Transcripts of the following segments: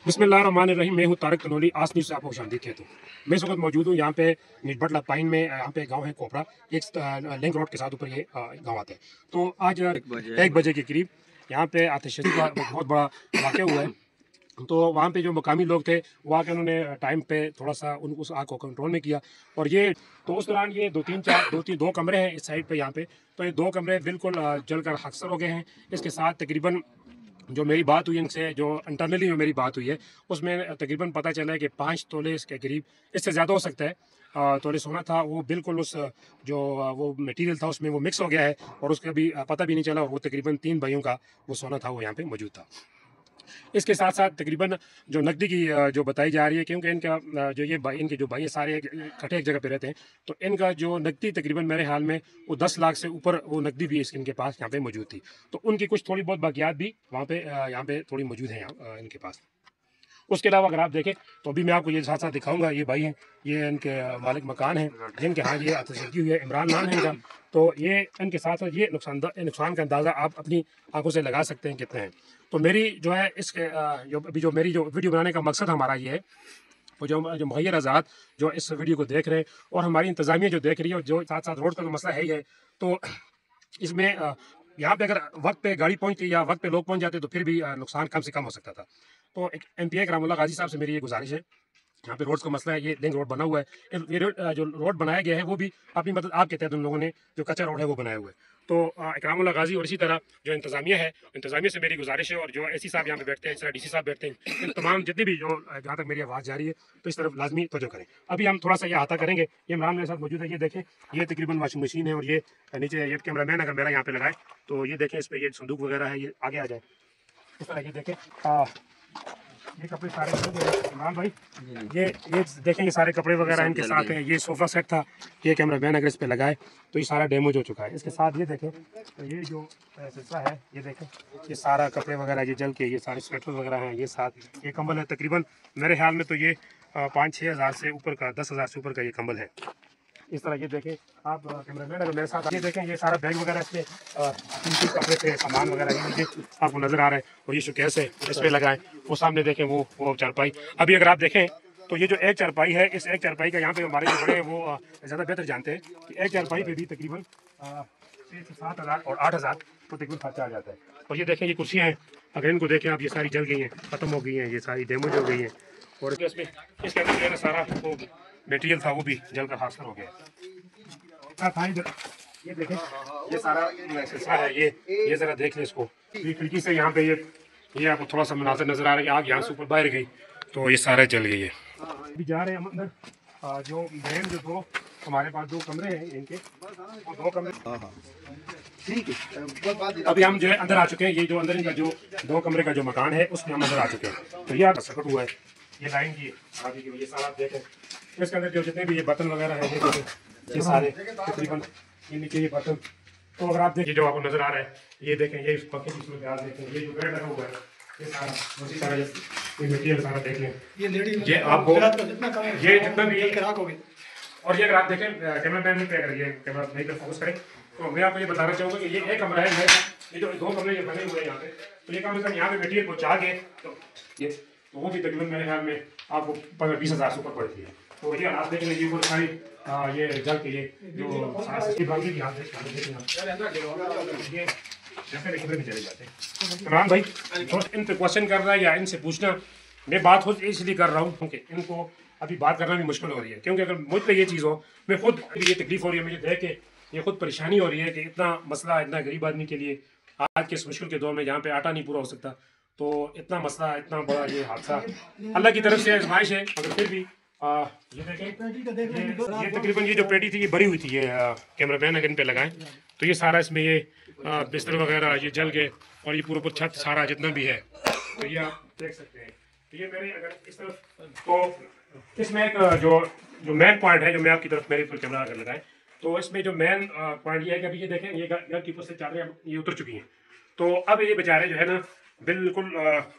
बिस्मिल्लाहिर्रहमानिर्रहीम। मैं हूँ तारिक तनोली। आज न्यूज़ से आपको खुशामदीद कहता हूँ। मैं इस वक्त मौजूद हूँ यहाँ पे निजबटला पाइन में। यहाँ पे गांव है कोपरा, एक लिंक रोड के साथ ऊपर ये गांव आता है। तो आज 1 बजे के करीब यहाँ पे आतिशबाजी का बहुत बड़ा वाक़या हुआ है। तो वहाँ पे जो मकामी लोग थे वो आके उन्होंने टाइम पे थोड़ा सा उस आग को कंट्रोल में किया। और ये तो उस दौरान ये दो कमरे हैं इस साइड पे यहाँ पे। तो ये 2 कमरे बिल्कुल जलकर खाकसर हो गए हैं। इसके साथ तकरीबन जो मेरी बात हुई इनसे, जो इंटरनली जो मेरी बात हुई है, उसमें तकरीबन पता चला है कि 5 तोले इसके करीब, इससे ज़्यादा हो सकता है, तोले सोना था। वो बिल्कुल उस जो वो मटेरियल था उसमें वो मिक्स हो गया है और उसका भी पता भी नहीं चला। और वो तकरीबन 3 भाइयों का वो सोना था, वो यहाँ पे मौजूद था। इसके साथ साथ तकरीबन जो नकदी की जो बताई जा रही है, क्योंकि इनका जो ये भाई, इनके जो भाई सारे इकट्ठे एक जगह पे रहते हैं, तो इनका जो नकदी तकरीबन मेरे ख्याल में वो 10 लाख से ऊपर वो नकदी भी इनके पास यहाँ पे मौजूद थी। तो उनकी कुछ थोड़ी बहुत बाकियात भी वहाँ पे यहाँ पे थोड़ी मौजूद हैं इनके पास। उसके अलावा अगर आप देखें तो अभी मैं आपको ये साथ साथ दिखाऊंगा। ये भाई हैं, ये इनके मालिक मकान हैं जिनके यहाँ ये आतिशबाजी हुई है। इमरान नाम है इनका। तो ये इनके साथ साथ ये नुकसान का अंदाज़ा आप अपनी आंखों से लगा सकते हैं कितने हैं। तो मेरी जो है इसके जो मेरी जो वीडियो बनाने का मकसद हमारा ये है, वो जो मुहैयर आज़ाद जो इस वीडियो को देख रहे हैं और हमारी इंतज़ामिया जो देख रही है, और जो साथ साथ रोड का तो मसला है ही है। तो इसमें यहाँ पे अगर वक्त पे गाड़ी पहुँचती या वक्त पे लोग पहुँच जाते तो फिर भी नुकसान कम से कम हो सकता था। तो एक MPA करामुल्लाह गाजी साहब से मेरी ये गुजारिश है, यहाँ पे रोड्स का मसला है। ये लिंक रोड बना हुआ है। जो रोड बनाया गया है वो भी अपनी मदद आपके तहत उन लोगों ने जो कच्चा रोड है वो बनाया हुआ है। तो इकरामुल्लाह गाजी और इसी तरह जो इंतज़ामिया है, इंतज़ामिया से मेरी गुजारिश है, और जो एसी साहब यहाँ पे बैठते हैं, इस तरह DC साहब बैठते हैं, इन तमाम जितने भी जो जहाँ तक मेरी आवाज़ जा रही है तो इस तरफ लाजमी तवज्जो करें। अभी हम थोड़ा सा ये अहाता करेंगे। ये इमरान मेरे साथ मौजूद है। ये देखें, ये तकरीबन वाशिंग मशीन है, और ये नीचे ये कैमरा मैन अगर मेरा यहाँ पे लगाए तो ये देखें, इस पर ये संदूक वगैरह है, ये आगे आ जाए इस तरह। ये देखें, ये कपड़े सारे इमरान भाई, ये देखें, ये सारे कपड़े वगैरह इनके साथ हैं। ये सोफ़ा सेट था, ये कैमरा मैन अगर इस पे लगाए तो ये सारा डैमेज हो चुका है। इसके साथ ये देखें, तो ये जो सिलसिला है, ये देखें, ये सारा कपड़े वगैरह ये जल के, ये सारे स्वेटर वगैरह हैं, ये साथ ये कंबल है। तकरीबन मेरे ख्याल में तो ये 5-6 हज़ार से ऊपर का, 10 हज़ार से ऊपर का ये कंबल है। इस तरह ये देखें आप कैमरा मैन अगर मेरे साथ, ये देखें, ये सारा बैग वगैरह इसमें कीमती कपड़े थे, सामान वगैरह ये मुझे आपको नज़र आ रहा है। और ये शोकेस है, इस पर लगाएं। वो सामने देखें, वो चारपाई। अभी अगर आप देखें तो ये जो एक चारपाई है, इस एक चारपाई का यहाँ पे हमारे जो बड़े हैं वो ज़्यादा बेहतर जानते हैं कि एक चारपाई पे भी तकरीबन 6 से 7 हज़ार और 8 हज़ार तो तकरीबन खर्चा आ जाता है। और ये देखें, ये कुर्सियाँ हैं, अगर इनको देखें आप, ये सारी जल गई हैं, ख़त्म हो गई हैं, ये सारी डैमेज हो गई हैं। और इसमें इसके अंदर जो है ना सारा वो मटेरियल था वो भी जल कर हासिल हो गया। ये देखें, ये सारा सिलसिला है। ये ज़रा देख लें इसको। ये खिड़की से यहाँ पे ये आपको थोड़ा सा मुनाज़र नज़र आ रहा है। आग यहाँ से ऊपर बाहर गई तो ये सारा जल गई है। अभी जा रहे हैं हम अंदर। जो मेन जो दो हमारे पास 2 कमरे हैं इनके, वो 2 कमरे ठीक है। अभी हम जो है अंदर आ चुके हैं। ये जो अंदर इनका जो 2 कमरे का जो मकान है उसमें हम अंदर आ चुके हैं। तो ये सकट हुआ है, ये लाइन की शादी की, ये सारा देखें। इसके अंदर जो जितने भी ये बर्तन वगैरह है, ये सारे तकरीबन ये नीचे ये बर्तन। तो अगर आप देखिए, जो आपको नजर आ रहा है, ये देखें, ये पक्के की सूरत हाल देखें, ये जो बेड लगा हुआ है, ये सारा उसी सारा ये मटीरियल सारा देख लें। ये आपको ये जितना भी और ये अगर आप देखें कैमरा मैन पे, अगर ये कैमरा नहीं कर फोकस करें तो मैं आपको ये बताना चाहूँगा कि ये एक कमरा है। ये जो 2 कमरे ये बने हुए हैं यहाँ पे, तो ये कम से कम यहाँ पे मटीरियल पहुँचा के तो वो भी तकरीबन मेरे ख्याल में आपको 15-20 हज़ार से ऊपर पड़ती है। तो ये आप देख लीजिए, वो सारी ये जल के ये जो बाकी की हाथ चले जाते हैं। इमरान भाई इन पे क्वेश्चन कर रहा है या इनसे पूछना, मैं बात खुद इसलिए कर रहा हूँ क्योंकि इनको अभी बात करना भी मुश्किल हो रही है। क्योंकि अगर मुझ पे ये चीज़ हो, मैं खुद ये तकलीफ हो रही है मुझे देख के, ये खुद परेशानी हो रही है कि इतना मसला, इतना गरीब आदमी के लिए आज के इस मुश्किल के दौर में जहाँ पे आटा नहीं पूरा हो सकता, तो इतना मसला, इतना बड़ा ये हादसा अल्लाह की तरफ से आजमाइश है। मगर फिर भी ये देखें, ये तकरीबन ये जो पेटी थी ये भरी हुई थी। ये कैमरा मैन अगर इन पे लगाएं तो ये सारा इसमें ये बिस्तर वगैरह ये जल गए, और ये पूरा छत सारा जितना भी है तो ये आप देख सकते हैं। तो ये मेरे अगर इस तरफ, तो इसमें एक जो मेन पॉइंट है, जो मैं आपकी तरफ मेरे ऊपर कैमरा अगर लगाएं तो इसमें जो मेन पॉइंट ये है कि अभी ये देखें, ये घर की ऊपर से चादरें ये उतर चुकी हैं। तो अब ये बेचारे जो है ना बिल्कुल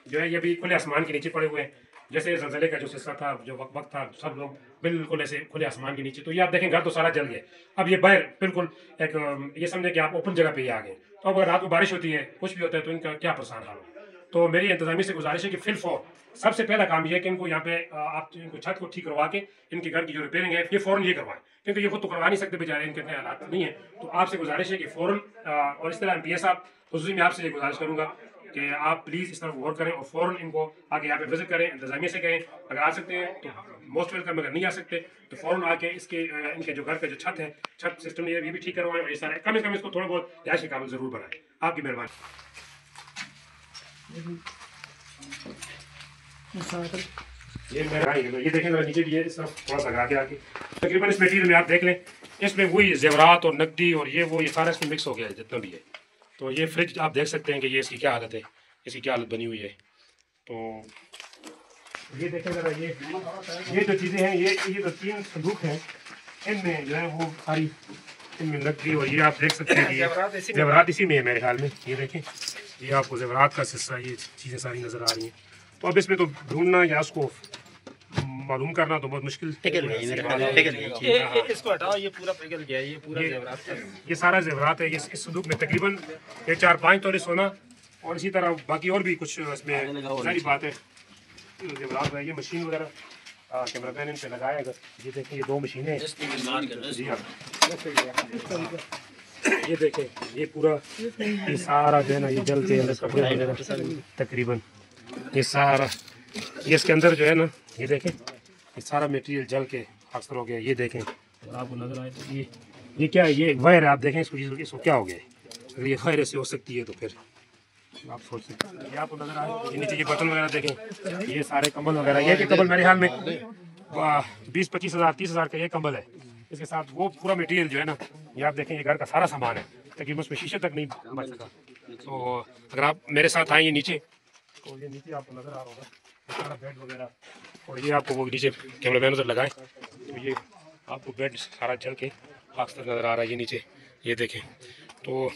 जो है ये भी खुले आसमान के नीचे पड़े हुए हैं। जैसे ज़लज़ले का जो सिलसिला था, जो वक्त था, सब लोग बिल्कुल ऐसे खुले आसमान के नीचे। तो ये आप देखें, घर तो सारा जल गया। अब ये बाहर बिल्कुल एक ये समझे कि आप ओपन जगह पे ही आ गए। तो अब अगर रात को बारिश होती है, कुछ भी होता है, तो इनका क्या परेशान हाल हो। तो मेरी इंतजामिया से गुजारिश है कि फिलफौर सबसे पहला काम यह है कि इनको यहाँ पे आप इनको छत को ठीक करवा के इनके घर की जो रिपेयरिंग है ये फ़ौरन ये करवाएं, क्योंकि ये खुद तो करवा नहीं सकते बेचारे, इनके इतने हालात नहीं है। तो आपसे गुजारिश है कि फ़ौरन और इस तरह MPA साहब खुसूसी मैं आपसे ये गुजारिश करूँगा कि आप प्लीज़ इस तरफ गौर करें और फ़ौरन इनको आके यहाँ पे विजिट करें, इंतजामिया से कहें अगर आ सकते हैं तो मोस्ट वेलकम, अगर नहीं आ सकते तो फ़ौरन आके इसके इनके जो घर का जो छत है, छत सिस्टम ये भी ठीक करवाएं और ये सारे कम से कम इसको थोड़ा बहुत रिहाइश के काबिल ज़रूर बनाएं। आपकी मेहरबानी। ये देखें जरा नीचे भी है, इस तरफ थोड़ा सा आगे आके तकरीबन इस मटीरियल में आप देख लें, इसमें वही जेवरात और नकदी और ये सारा इसमें मिक्स हो गया है जितना भी है। तो ये फ्रिज आप देख सकते हैं कि ये इसकी क्या हालत है, इसकी क्या हालत बनी हुई है। तो ये देखें जरा, ये जो चीज़ें हैं, ये जो 3 संदूक हैं, इनमें जो है वो सारी इनमें नकदी और ये आप देख सकते हैं कि जेवरात इसी में है मेरे ख्याल में। ये देखें, ये आपको जेवरात का सिलसिला, ये चीज़ें सारी नज़र आ रही हैं। तो अब इसमें तो ढूंढना या उसको मालूम करना तो बहुत मुश्किल। इसको हटाओ, ये पूरा पिघल गया, ये पूरा जेवरात है, ये सारा जेवरात है। ये इस संदूक में तकरीबन 4-5 तोले सोना और इसी तरह बाकी और भी कुछ इसमें सारी बात है जेवरात है। ये मशीन वगैरह कैमरा मैन इन पे लगाएगा। ये देखें, ये 2 मशीनें जी हाँ, ये देखें, ये पूरा ये सारा जो है ना ये जल के अंदर कपड़े वगैरह तकरीबन ये सारा ये इसके अंदर जो है ना, ये देखें ये सारा मटेरियल जल के अक्सर हो गया। ये देखें अगर आपको नजर आए तो ये क्या है, ये वायर है, आप देखें इसको क्या हो गया है। अगर ये वायर ऐसे हो सकती है तो फिर आप सोच सकते हैं। ये आपको नजर आए, ये नीचे ये बटन वगैरह देखें, ये सारे कंबल वगैरह, ये कि कंबल मेरे ख्याल में 20-25 हज़ार 30 हज़ार का ये कंबल है। इसके साथ वो पूरा मटेरियल जो है ना, ये आप देखें, ये घर का सारा सामान है, तकरीबन उसमें शीशे तक नहीं बच सका। तो अगर आप मेरे साथ आएंगे नीचे, तो ये नीचे आपको नजर आ रहा होगा सारा बेड वगैरह, और ये आपको वो नीचे कैमरा मैन उधर लगाए तो ये आपको बेड सारा जल के आग तक नज़र आ रहा है। ये नीचे ये देखें। तो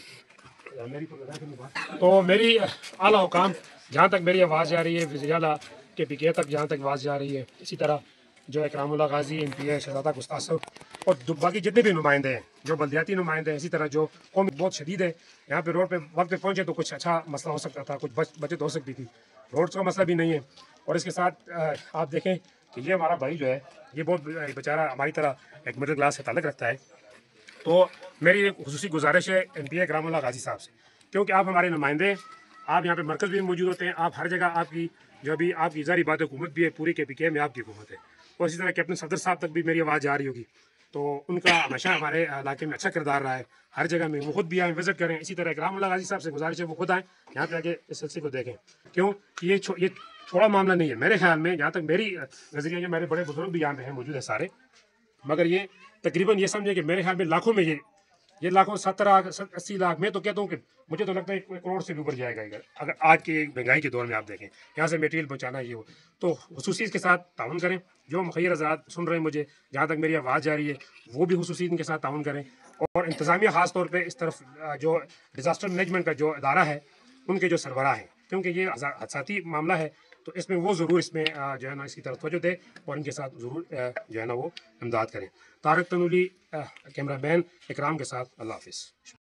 मेरी आला हुकाम जहाँ तक मेरी आवाज़ जा रही है, वज़ीर आला के PK तक जहाँ तक आवाज़ जा रही है, इसी तरह जो इकरामुल्लाह गाजी MPA शहजादा गुस्ताख साहब और बाकी जितने भी नुमाइंदे हैं, जो बल्दियाती नुमाइंदे हैं, इसी तरह जो कौम बहुत शदीद है, यहाँ पे रोड पे वक्त पे पहुँचे तो कुछ अच्छा मसला हो सकता था, कुछ बचत हो सकती थी। रोड का मसला भी नहीं है। और इसके साथ आप देखें कि ये हमारा भाई जो है, ये बहुत बेचारा हमारी तरह एक मिडिल क्लास से ताल्लुक़ रखता है। तो मेरी एक खुसूसी गुजारिश है MPA इकरामुल्लाह गाजी साहब से, क्योंकि आप हमारे नुमाइंदे, आप यहाँ पे मरकज़ भी मौजूद होते हैं, आप हर जगह आपकी जो भी आपकी ज़ाहिर बात हुकूमत भी है, पूरी के PK में आपकी हुकूमत है। और इसी तरह कैप्टन सफदर साहब तक भी मेरी आवाज़ जा रही होगी। तो उनका हमेशा हमारे इलाके में अच्छा किरदार रहा है, हर जगह में वो खुद भी आए विजिट करें। इसी तरह इकरामुल्लाह गाजी साहब से गुजारिश है वो खुद आएँ यहाँ पे आके इस सिलसिले को देखें, क्यों ये थोड़ा मामला नहीं है मेरे ख्याल में, जहाँ तक मेरी नज़रिया, जो मेरे बड़े बुजुर्ग भी यहाँ पे हैं मौजूद है सारे, मगर ये तकरीबन ये समझे कि मेरे ख्याल में लाखों में ये लाखों 70-80 लाख में तो कहता हूँ कि मुझे तो लगता है 1 करोड़ से भी ऊपर जाएगा अगर आज के महंगाई के दौर में आप देखें यहाँ से मटेरियल पहुँचाना ये हो। तो खुसूसी इसके साथ ताउन करें। जो मुखैर आज़ाद सुन रहे हैं मुझे, जहाँ तक मेरी आवाज़ जा रही है, वो भी खुसूसी इनके साथ ताउन करें। और इंतज़ामिया ख़ास तौर पर इस तरफ जो डिज़ास्टर मैनेजमेंट का जो इदारा है, उनके जो सरबराह हैं, क्योंकि ये हादसाती मामला है, तो इसमें वो ज़रूर इसमें जो है ना इसकी तरफ तवज्जो दे और इनके साथ ज़रूर जो है ना वो इमदाद करें। तारिक तनूली कैमरा मैन इकराम के साथ, अल्लाह हाफ़िज़।